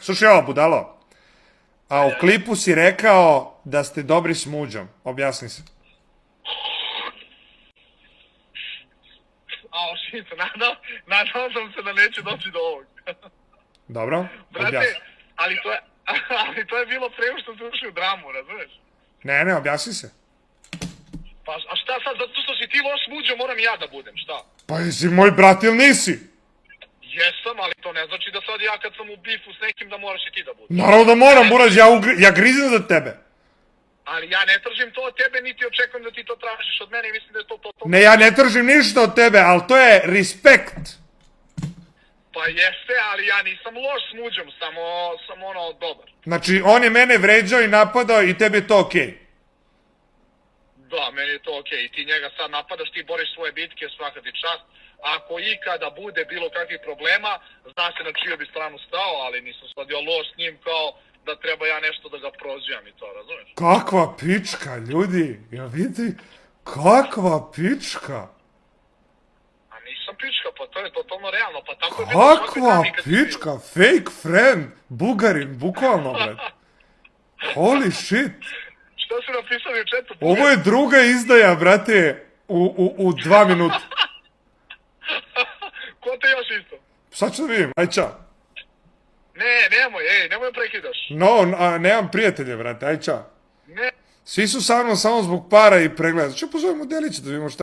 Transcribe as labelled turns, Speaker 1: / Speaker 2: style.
Speaker 1: Slušaj ovo, budalo. A u klipu si rekao da ste dobri s muđom. Objasni se.
Speaker 2: A, šit, nadao sam se da neće doći do ovog.
Speaker 1: Dobro,
Speaker 2: Brate,
Speaker 1: objasni.
Speaker 2: ali to je bilo prema što se ušli u dramu, razumeš?
Speaker 1: Ne, objasni se.
Speaker 2: Pa, a šta sad, zato što si ti loš muđo, moram i ja da budem, šta?
Speaker 1: Pa jesi moj brat ili nisi?
Speaker 2: Jesam, ali to ne znači da sad ja kad sam u bifu s nekim da moraš i ti da budeš.
Speaker 1: Naravno da moram, Buraž, ja grizem za tebe.
Speaker 2: Ali ja ne tražim to od tebe, niti očekujem da ti to tražiš od mene i mislim da je to.
Speaker 1: Ne, ja ne tražim ništa od tebe, ali to je respekt.
Speaker 2: Pa jeste, ali ja nisam loš s muđom, samo ono dobar.
Speaker 1: Znači, on je mene vređao i napadao i tebi je to okej.
Speaker 2: Da, meni je to okej. I ti njega sad napadaš, ti boriš svoje bitke, svaka ti čast. Ako ikada bude bilo kakvih problema, zna se na čiju bi stranu stao, ali nisam svadio loš s njim kao da treba ja nešto da ga prozivam i to, razumiješ?
Speaker 1: Kakva pička, ljudi, jel vidi? Kakva pička.
Speaker 2: A nisam pička, pa to je totalno realno, pa tako je bilo svakoj
Speaker 1: Kakva
Speaker 2: dami kad si bio.
Speaker 1: pička, fake friend, Bugarin, bukvalno, brad. Holy shit.
Speaker 2: Šta su napisali u chatu?
Speaker 1: Ovo je druga izdaja, brate, u 2 minuta.
Speaker 2: Ko te još isto?
Speaker 1: Sad ću da vidim, aj čao.
Speaker 2: Nemoj prekidaš.
Speaker 1: No, nemam prijatelje, brate, aj čao.
Speaker 2: Ne.
Speaker 1: Svi su sa mnom samo zbog para i pregleda. Ću pozovemo Delića da vidimo šta